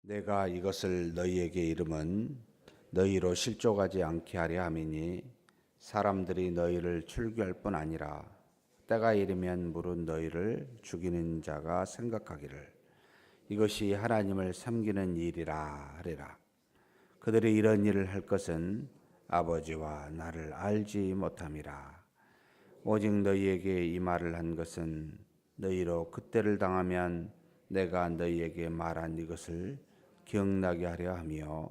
내가 이것을 너희에게 이름은 너희로 실족하지 않게 하려 함이니 사람들이 너희를 출교할 뿐 아니라 때가 이르면 물은 너희를 죽이는 자가 생각하기를 이것이 하나님을 섬기는 일이라 하리라. 그들이 이런 일을 할 것은 아버지와 나를 알지 못함이라. 오직 너희에게 이 말을 한 것은 너희로 그때를 당하면 내가 너희에게 말한 이것을 기억나게 하려 하며,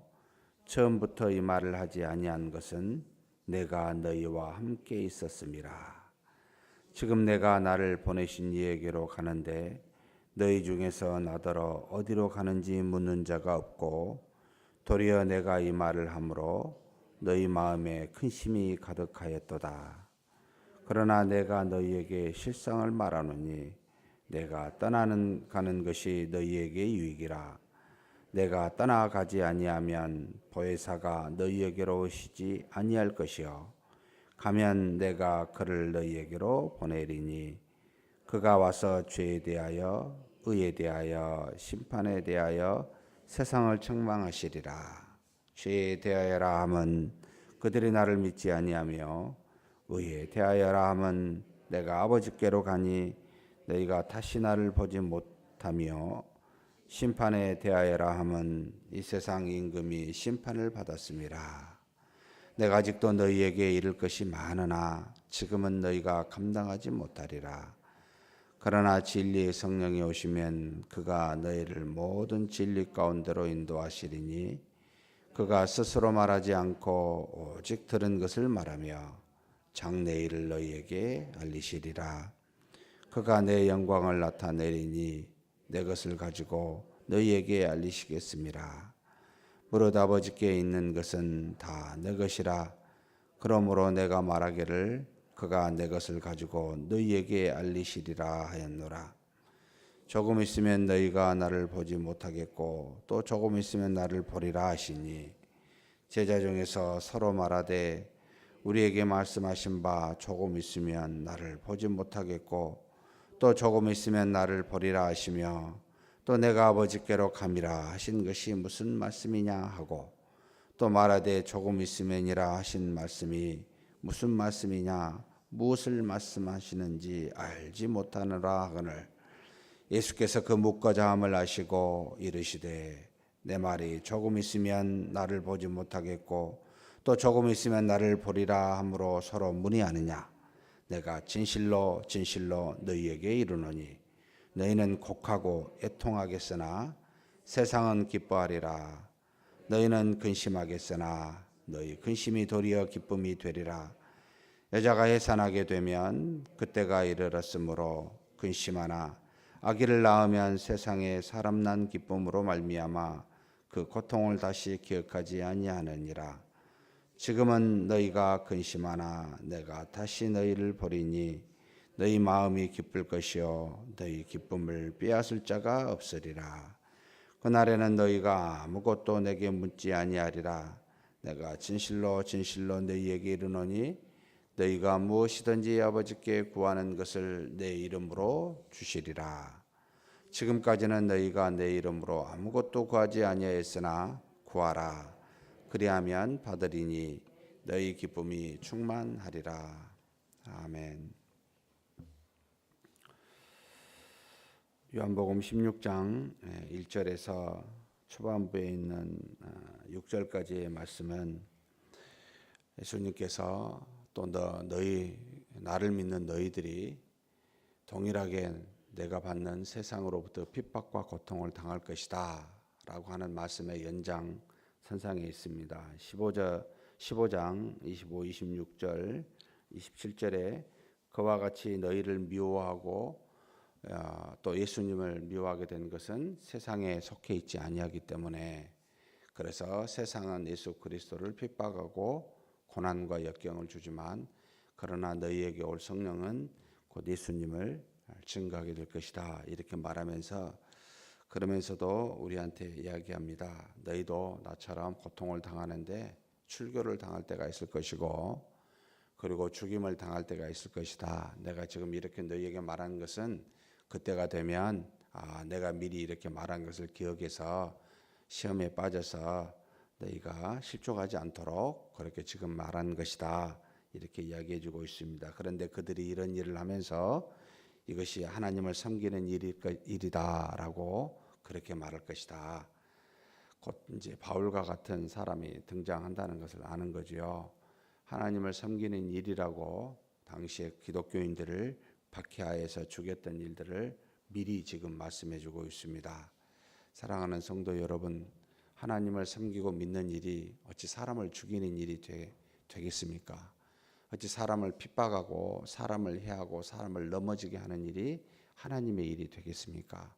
처음부터 이 말을 하지 아니한 것은 내가 너희와 함께 있었음이라. 지금 내가 나를 보내신 이에게로 가는데 너희 중에서 나더러 어디로 가는지 묻는 자가 없고, 도리어 내가 이 말을 함으로 너희 마음에 근심이 가득하였도다. 그러나 내가 너희에게 실상을 말하노니 내가 가는 것이 너희에게 유익이라. 내가 떠나가지 아니하면 보혜사가 너희에게로 오시지 아니할 것이요, 가면 내가 그를 너희에게로 보내리니 그가 와서 죄에 대하여 의에 대하여 심판에 대하여 세상을 책망하시리라. 죄에 대하여라 함은 그들이 나를 믿지 아니하며, 의에 대하여라 함은 내가 아버지께로 가니 너희가 다시 나를 보지 못하며, 심판에 대하여라 함은 이 세상 임금이 심판을 받았음이라. 내가 아직도 너희에게 이를 것이 많으나 지금은 너희가 감당하지 못하리라. 그러나 진리의 성령이 오시면 그가 너희를 모든 진리 가운데로 인도하시리니 그가 스스로 말하지 않고 오직 들은 것을 말하며 장래일을 너희에게 알리시리라. 그가 내 영광을 나타내리니 내 것을 가지고 너희에게 알리시겠습니다. 무릇 아버지께 있는 것은 다 내 것이라. 그러므로 내가 말하기를 그가 내 것을 가지고 너희에게 알리시리라 하였노라. 조금 있으면 너희가 나를 보지 못하겠고 또 조금 있으면 나를 보리라 하시니, 제자 중에서 서로 말하되 우리에게 말씀하신 바 조금 있으면 나를 보지 못하겠고 또 조금 있으면 나를 보리라 하시며, 또 내가 아버지께로 감이라 하신 것이 무슨 말씀이냐 하고, 또 말하되 조금 있으면이라 하신 말씀이 무슨 말씀이냐, 무엇을 말씀하시는지 알지 못하느라 하거늘, 예수께서 그 묻고자 함을 아시고 이르시되 내 말이 조금 있으면 나를 보지 못하겠고 또 조금 있으면 나를 보리라 함으로 서로 문의하느냐. 내가 진실로 진실로 너희에게 이르노니 너희는 곡하고 애통하겠으나 세상은 기뻐하리라. 너희는 근심하겠으나 너희 근심이 도리어 기쁨이 되리라. 여자가 해산하게 되면 그때가 이르렀으므로 근심하나 아기를 낳으면 세상에 사람 난 기쁨으로 말미암아 그 고통을 다시 기억하지 아니하느니라. 지금은 너희가 근심하나 내가 다시 너희를 보리니 너희 마음이 기쁠 것이요 너희 기쁨을 빼앗을 자가 없으리라. 그날에는 너희가 아무것도 내게 묻지 아니하리라. 내가 진실로 진실로 너희에게 이르노니 너희가 무엇이든지 아버지께 구하는 것을 내 이름으로 주시리라. 지금까지는 너희가 내 이름으로 아무것도 구하지 아니하였으나 구하라. 그리하면 받으리니 너희 기쁨이 충만하리라. 아멘. 요한복음 16장 1절에서 초반부에 있는 6절까지의 말씀은 예수님께서 또 너희 나를 믿는 너희들이 동일하게 내가 받는 세상으로부터 핍박과 고통을 당할 것이다 라고 하는 말씀의 연장 선상에 있습니다. 15장 25, 26절, 27절에 그와 같이 너희를 미워하고 또 예수님을 미워하게 된 것은 세상에 속해 있지 아니하기 때문에, 그래서 세상은 예수 그리스도를 핍박하고 고난과 역경을 주지만 그러나 너희에게 올 성령은 곧 예수님을 증거하게 될 것이다 이렇게 말하면서, 그러면서도 우리한테 이야기합니다. 너희도 나처럼 고통을 당하는데 출교를 당할 때가 있을 것이고 그리고 죽임을 당할 때가 있을 것이다. 내가 지금 이렇게 너희에게 말하는 것은 그때가 되면 내가 미리 이렇게 말한 것을 기억해서 시험에 빠져서 너희가 실족하지 않도록 그렇게 지금 말한 것이다. 이렇게 이야기해 주고 있습니다. 그런데 그들이 이런 일을 하면서 이것이 하나님을 섬기는 일이다라고 그렇게 말할 것이다. 곧 이제 바울과 같은 사람이 등장한다는 것을 아는 거지요. 하나님을 섬기는 일이라고 당시에 기독교인들을 박해하여서 죽였던 일들을 미리 지금 말씀해 주고 있습니다. 사랑하는 성도 여러분, 하나님을 섬기고 믿는 일이 어찌 사람을 죽이는 일이 되겠습니까? 어찌 사람을 핍박하고 사람을 해하고 사람을 넘어지게 하는 일이 하나님의 일이 되겠습니까?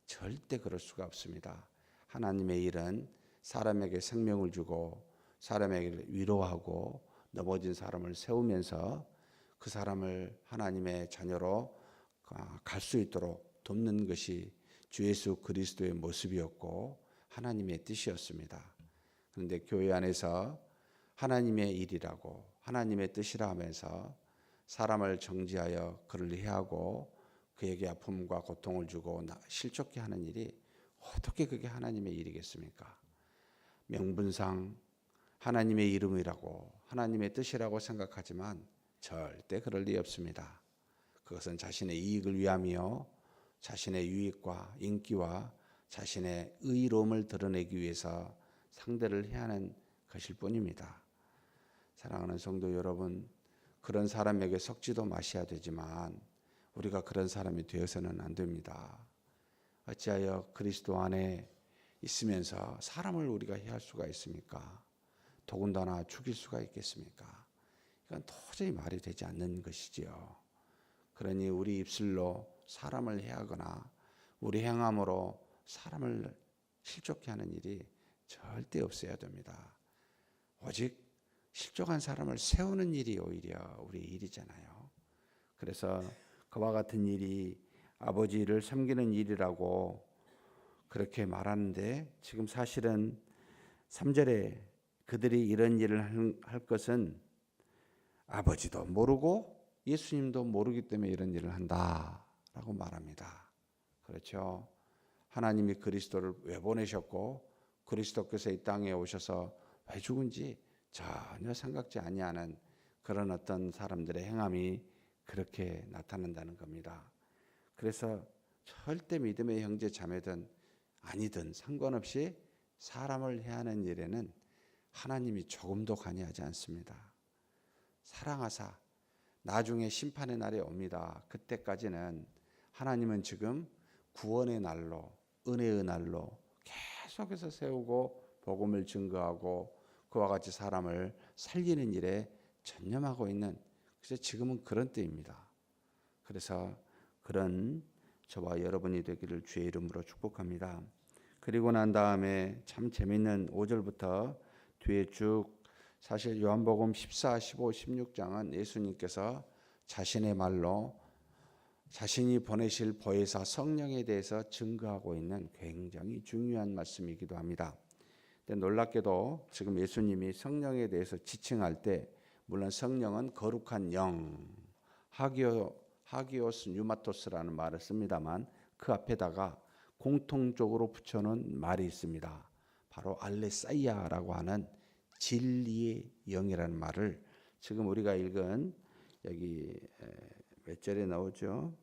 절대 그럴 수가 없습니다. 하나님의 일은 사람에게 생명을 주고 사람에게 위로하고 넘어진 사람을 세우면서 그 사람을 하나님의 자녀로 갈 수 있도록 돕는 것이 주 예수 그리스도의 모습이었고 하나님의 뜻이었습니다. 그런데 교회 안에서 하나님의 일이라고 하나님의 뜻이라 하면서 사람을 정죄하여 그를 해하고 그에게 아픔과 고통을 주고 실족케 하는 일이 어떻게 그게 하나님의 일이겠습니까? 명분상 하나님의 이름이라고 하나님의 뜻이라고 생각하지만 절대 그럴 리 없습니다. 그것은 자신의 이익을 위함이요 자신의 유익과 인기와 자신의 의로움을 드러내기 위해서 상대를 해하는 것일 뿐입니다. 사랑하는 성도 여러분, 그런 사람에게 속지도 마셔야 되지만 우리가 그런 사람이 되어서는 안 됩니다. 어찌하여 그리스도 안에 있으면서 사람을 우리가 해할 수가 있습니까? 더군다나 죽일 수가 있겠습니까? 이건 도저히 말이 되지 않는 것이지요. 그러니 우리 입술로 사람을 해하거나 우리 행함으로 사람을 실족케 하는 일이 절대 없어야 됩니다. 오직 실족한 사람을 세우는 일이 오히려 우리 일이잖아요. 그래서 그와 같은 일이 아버지를 섬기는 일이라고 그렇게 말하는데 지금 사실은 3절에 그들이 이런 일을 할 것은 아버지도 모르고 예수님도 모르기 때문에 이런 일을 한다라고 말합니다. 그렇죠? 하나님이 그리스도를 왜 보내셨고 그리스도께서 이 땅에 오셔서 왜 죽은지 전혀 생각지 아니하는 그런 어떤 사람들의 행함이 그렇게 나타난다는 겁니다. 그래서 절대 믿음의 형제 자매든 아니든 상관없이 사람을 해하는 일에는 하나님이 조금도 관여하지 않습니다. 사랑하사 나중에 심판의 날이 옵니다. 그때까지는 하나님은 지금 구원의 날로 은혜의 날로 계속해서 세우고 복음을 증거하고 그와 같이 사람을 살리는 일에 전념하고 있는 그래서 지금은 그런 때입니다. 그래서 그런 저와 여러분이 되기를 주의 이름으로 축복합니다. 그리고 난 다음에 참 재밌는 5절부터 뒤에 쭉 사실 요한복음 14, 15, 16장은 예수님께서 자신의 말로 자신이 보내실 보혜사 성령에 대해서 증거하고 있는 굉장히 중요한 말씀이기도 합니다. 근데 놀랍게도 지금 예수님이 성령에 대해서 지칭할 때 물론 성령은 거룩한 영, 하기오스 뉴마토스라는 말을 씁니다만 그 앞에다가 공통적으로 붙여놓은 말이 있습니다. 바로 알레사이아라고 하는 진리의 영이라는 말을 지금 우리가 읽은 여기 몇 절에 나오죠?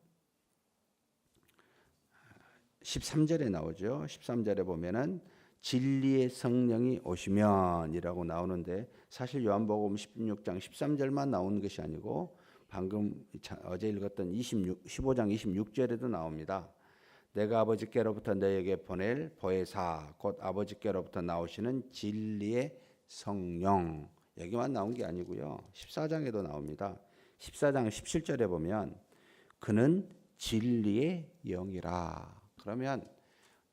13절에 나오죠. 13절에 보면은 진리의 성령이 오시면이라고 나오는데 사실 요한복음 16장 13절만 나오는 것이 아니고 방금 어제 읽었던 15장 26절에도 나옵니다. 내가 아버지께로부터 너에게 보낼 보혜사 곧 아버지께로부터 나오시는 진리의 성령 여기만 나온 게 아니고요. 14장에도 나옵니다. 14장 17절에 보면 그는 진리의 영이라. 그러면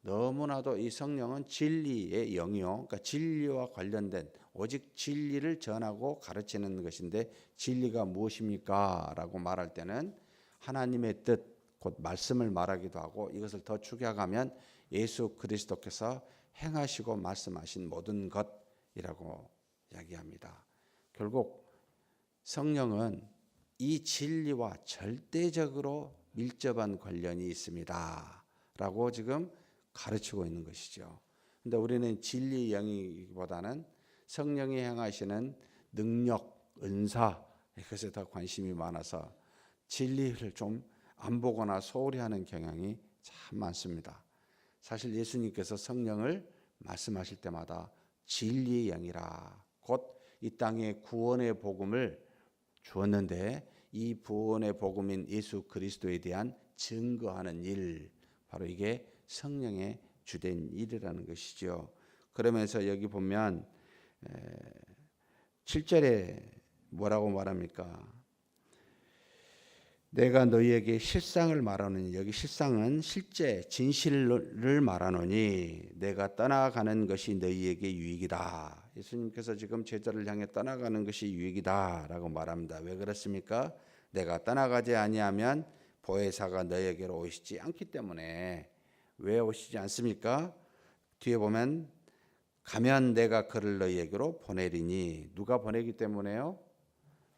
너무나도 이 성령은 진리의 영이요. 그러니까 진리와 관련된 오직 진리를 전하고 가르치는 것인데 진리가 무엇입니까? 라고 말할 때는 하나님의 뜻, 곧 말씀을 말하기도 하고 이것을 더 축약하면 예수 그리스도께서 행하시고 말씀하신 모든 것이라고 이야기합니다. 결국 성령은 이 진리와 절대적으로 밀접한 관련이 있습니다. 라고 지금 가르치고 있는 것이죠. 근데 우리는 진리의 영이기보다는 성령이 행하시는 능력, 은사 이것에 더 관심이 많아서 진리를 좀 안 보거나 소홀히 하는 경향이 참 많습니다. 사실 예수님께서 성령을 말씀하실 때마다 진리의 영이라 곧 이 땅에 구원의 복음을 주었는데 이 구원의 복음인 예수 그리스도에 대한 증거하는 일, 바로 이게 성령의 주된 일이라는 것이죠. 그러면서 여기 보면 7절에 뭐라고 말합니까? 내가 너희에게 실상을 말하노니, 여기 실상은 실제 진실을 말하노니 내가 떠나가는 것이 너희에게 유익이다. 예수님께서 지금 제자를 향해 떠나가는 것이 유익이다 라고 말합니다. 왜 그렇습니까? 내가 떠나가지 아니하면 보혜사가 너희에게로 오시지 않기 때문에. 왜 오시지 않습니까? 뒤에 보면 가면 내가 그를 너희에게로 보내리니, 누가 보내기 때문에요?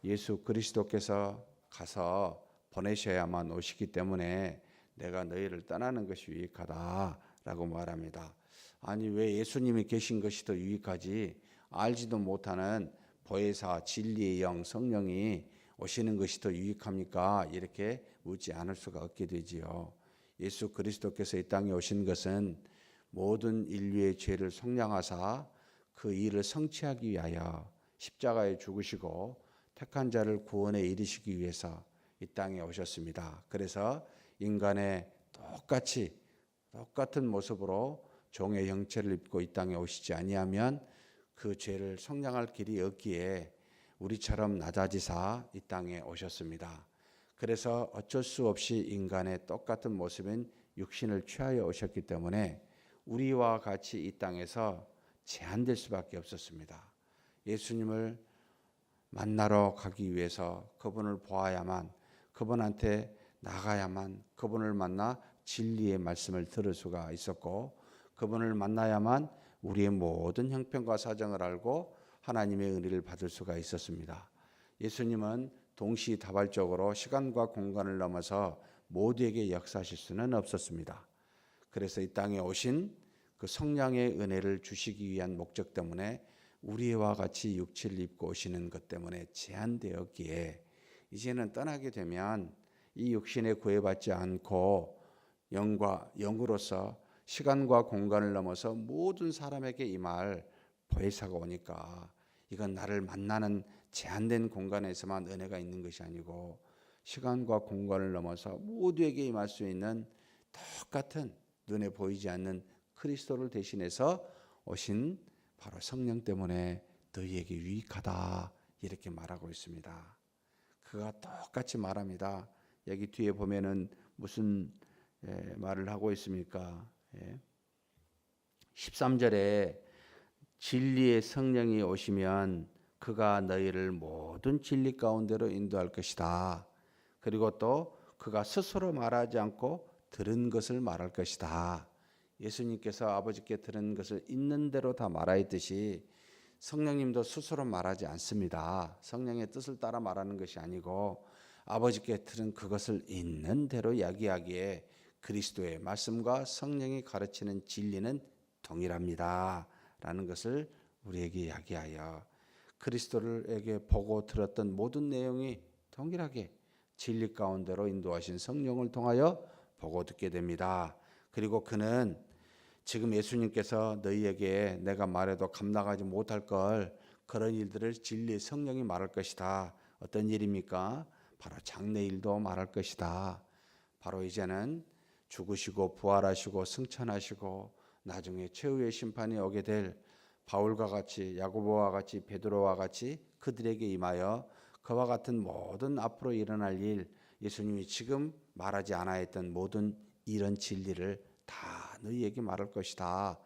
예수 그리스도께서 가서 보내셔야만 오시기 때문에 내가 너희를 떠나는 것이 유익하다라고 말합니다. 아니 왜 예수님이 계신 것이 더 유익하지? 알지도 못하는 보혜사 진리의 영 성령이 오시는 것이 더 유익합니까? 이렇게 묻지 않을 수가 없게 되지요. 예수 그리스도께서 이 땅에 오신 것은 모든 인류의 죄를 속량하사 그 일을 성취하기 위하여 십자가에 죽으시고 택한 자를 구원에 이르시기 위해서 이 땅에 오셨습니다. 그래서 인간의 똑같은 모습으로 종의 형체를 입고 이 땅에 오시지 아니하면 그 죄를 속량할 길이 없기에 우리처럼 낮아지사 이 땅에 오셨습니다. 그래서 어쩔 수 없이 인간의 똑같은 모습인 육신을 취하여 오셨기 때문에 우리와 같이 이 땅에서 제한될 수밖에 없었습니다. 예수님을 만나러 가기 위해서 그분을 보아야만, 그분한테 나가야만, 그분을 만나 진리의 말씀을 들을 수가 있었고, 그분을 만나야만 우리의 모든 형편과 사정을 알고 하나님의 은혜를 받을 수가 있었습니다. 예수님은 동시다발적으로 시간과 공간을 넘어서 모두에게 역사하실 수는 없었습니다. 그래서 이 땅에 오신 그 성령의 은혜를 주시기 위한 목적 때문에 우리와 같이 육체를 입고 오시는 것 때문에 제한되었기에 이제는 떠나게 되면 이 육신에 구애받지 않고 영으로서 시간과 공간을 넘어서 모든 사람에게 이 말 보혜사가 오니까 이건 나를 만나는 제한된 공간에서만 은혜가 있는 것이 아니고 시간과 공간을 넘어서 모두에게 임할 수 있는 똑같은 눈에 보이지 않는 그리스도를 대신해서 오신 바로 성령 때문에 너희에게 유익하다 이렇게 말하고 있습니다. 그가 똑같이 말합니다. 여기 뒤에 보면은 무슨 말을 하고 있습니까? 13절에 진리의 성령이 오시면 그가 너희를 모든 진리 가운데로 인도할 것이다. 그리고 또 그가 스스로 말하지 않고 들은 것을 말할 것이다. 예수님께서 아버지께 들은 것을 있는 대로 다 말하였듯이 성령님도 스스로 말하지 않습니다. 성령의 뜻을 따라 말하는 것이 아니고 아버지께 들은 그것을 있는 대로 이야기하기에 그리스도의 말씀과 성령이 가르치는 진리는 동일합니다. 라는 것을 우리에게 이야기하여 그리스도에게 보고 들었던 모든 내용이 동일하게 진리 가운데로 인도하신 성령을 통하여 보고 듣게 됩니다. 그리고 그는 지금 예수님께서 너희에게 내가 말해도 감당하지 못할 걸 그런 일들을 진리의 성령이 말할 것이다. 어떤 일입니까? 바로 장래일도 말할 것이다. 바로 이제는 죽으시고 부활하시고 승천하시고 나중에 최후의 심판이 오게 될 바울과 같이 야고보와 같이 베드로와 같이 그들에게 임하여 그와 같은 모든 앞으로 일어날 일, 예수님이 지금 말하지 않아 했던 모든 이런 진리를 다 너희에게 말할 것이다.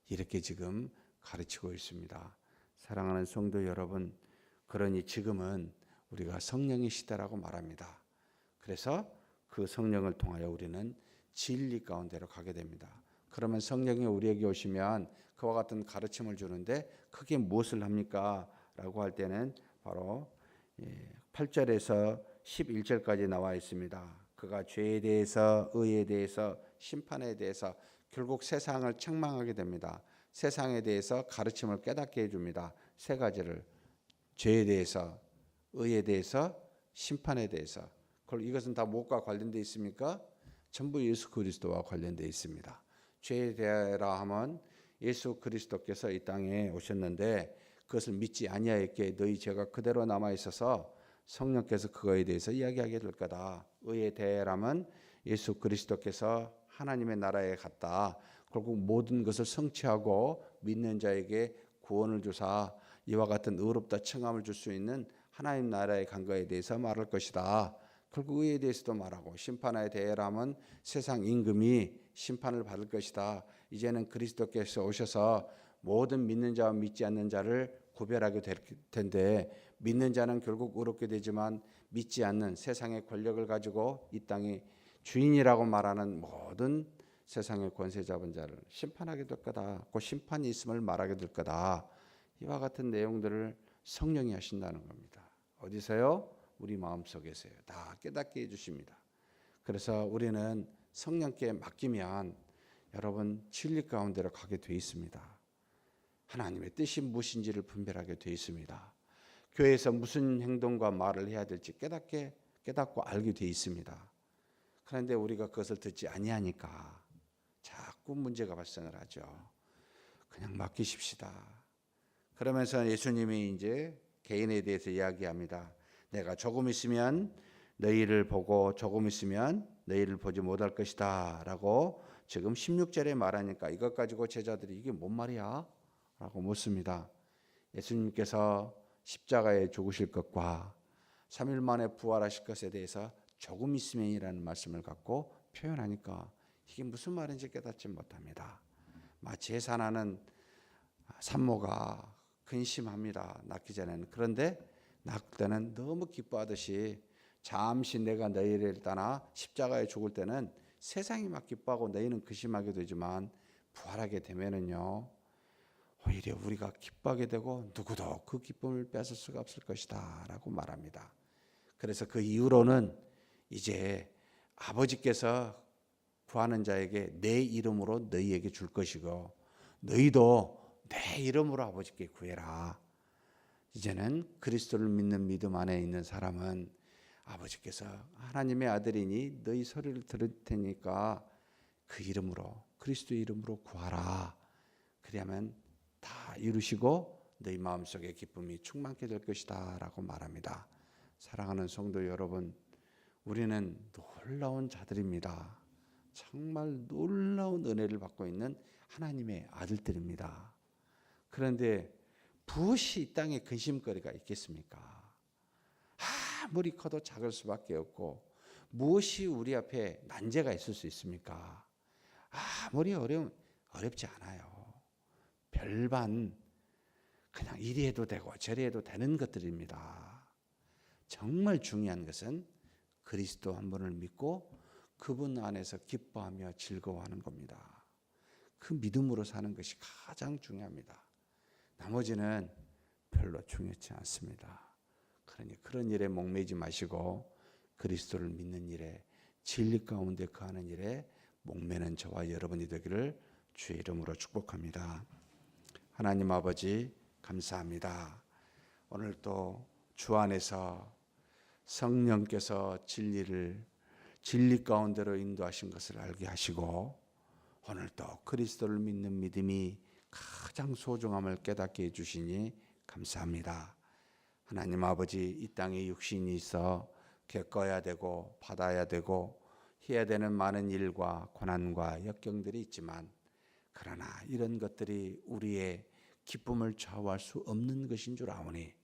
이렇게 지금 가르치고 있습니다. 사랑하는 성도 여러분, 그러니 지금은 우리가 성령의 시대라고 말합니다. 그래서 그 성령을 통하여 우리는 진리 가운데로 가게 됩니다. 그러면 성령이 우리에게 오시면 그와 같은 가르침을 주는데 그게 무엇을 합니까? 라고 할 때는 바로 8절에서 11절까지 나와 있습니다. 그가 죄에 대해서, 의에 대해서, 심판에 대해서 결국 세상을 책망하게 됩니다. 세상에 대해서 가르침을 깨닫게 해줍니다. 세 가지를. 죄에 대해서, 의에 대해서, 심판에 대해서. 그럼 이것은 다 무엇과 관련되어 있습니까? 전부 예수 그리스도와 관련되어 있습니다. 죄에 대하라 하면 예수 그리스도께서 이 땅에 오셨는데 그것을 믿지 아니하였기에 너희 죄가 그대로 남아 있어서 성령께서 그거에 대해서 이야기하게 될 거다. 의에 대하라면 예수 그리스도께서 하나님의 나라에 갔다. 결국 모든 것을 성취하고 믿는 자에게 구원을 주사 이와 같은 의롭다 칭함을 줄 수 있는 하나님 나라에 간 것에 대해서 말할 것이다. 결국 의에 대해서도 말하고 심판에 대하라면 세상 임금이 심판을 받을 것이다. 이제는 그리스도께서 오셔서 모든 믿는 자와 믿지 않는 자를 구별하게 될 텐데 믿는 자는 결국 의롭게 되지만 믿지 않는 세상의 권력을 가지고 이 땅의 주인이라고 말하는 모든 세상의 권세 잡은 자를 심판하게 될 거다. 그 심판이 있음을 말하게 될 거다. 이와 같은 내용들을 성령이 하신다는 겁니다. 어디서요? 우리 마음속에서요. 다 깨닫게 해주십니다. 그래서 우리는 성령께 맡기면 여러분 진리 가운데로 가게 돼 있습니다. 하나님의 뜻이 무엇인지를 분별하게 돼 있습니다. 교회에서 무슨 행동과 말을 해야 될지 깨닫고 알게 돼 있습니다. 그런데 우리가 그것을 듣지 아니하니까 자꾸 문제가 발생을 하죠. 그냥 맡기십시다. 그러면서 예수님이 이제 개인에 대해서 이야기합니다. 내가 조금 있으면 너희를 보고 조금 있으면 너희를 보지 못할 것이다 라고 지금 16절에 말하니까 이것 가지고 제자들이 이게 뭔 말이야? 라고 묻습니다. 예수님께서 십자가에 죽으실 것과 3일 만에 부활하실 것에 대해서 조금 있으면이라는 말씀을 갖고 표현하니까 이게 무슨 말인지 깨닫지 못합니다. 마치 해산하는 산모가 근심합니다. 낳기 전에는. 그런데 낳을 때는 너무 기뻐하듯이 잠시 내가 너희를 떠나 십자가에 죽을 때는 세상이 막 기뻐하고 너희는 근심하게 되지만 부활하게 되면은요 오히려 우리가 기뻐하게 되고 누구도 그 기쁨을 뺏을 수가 없을 것이다 라고 말합니다. 그래서 그 이후로는 이제 아버지께서 구하는 자에게 내 이름으로 너희에게 줄 것이고 너희도 내 이름으로 아버지께 구해라. 이제는 그리스도를 믿는 믿음 안에 있는 사람은 아버지께서 하나님의 아들이니 너희 소리를 들을 테니까 그 이름으로 그리스도의 이름으로 구하라. 그러면 다 이루시고 너희 마음속에 기쁨이 충만케 될 것이다 라고 말합니다. 사랑하는 성도 여러분, 우리는 놀라운 자들입니다. 정말 놀라운 은혜를 받고 있는 하나님의 아들들입니다. 그런데 무엇이 이 땅에 근심거리가 있겠습니까? 아무리 커도 작을 수밖에 없고 무엇이 우리 앞에 난제가 있을 수 있습니까? 아무리 어렵지 않아요. 별반 그냥 이리 해도 되고 저리 해도 되는 것들입니다. 정말 중요한 것은 그리스도 한 분을 믿고 그분 안에서 기뻐하며 즐거워하는 겁니다. 그 믿음으로 사는 것이 가장 중요합니다. 나머지는 별로 중요치 않습니다. 그러니 그런 일에 목매지 마시고 그리스도를 믿는 일에 진리 가운데 거하는 일에 목매는 저와 여러분이 되기를 주의 이름으로 축복합니다. 하나님 아버지 감사합니다. 오늘 또 주 안에서 성령께서 진리 가운데로 인도하신 것을 알게 하시고 오늘 또 그리스도를 믿는 믿음이 가장 소중함을 깨닫게 해주시니 감사합니다. 하나님 아버지 이 땅에 육신이 있어 겪어야 되고 받아야 되고 해야 되는 많은 일과 고난과 역경들이 있지만 그러나 이런 것들이 우리의 기쁨을 좌우할 수 없는 것인 줄 아오니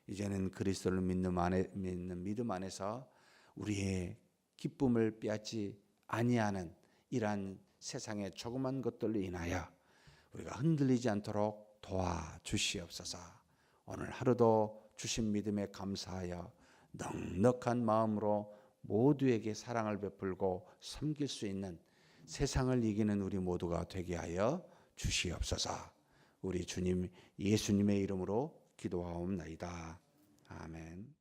이제는 그리스도를 믿는 믿음 안에서 우리의 기쁨을 빼앗지 아니하는 이러한 세상의 조그만 것들로 인하여 우리가 흔들리지 않도록 도와주시옵소서. 오늘 하루도 주신 믿음에 감사하여 넉넉한 마음으로 모두에게 사랑을 베풀고 섬길 수 있는 세상을 이기는 우리 모두가 되게 하여 주시옵소서. 우리 주님 예수님의 이름으로 기도하옵나이다. 아멘.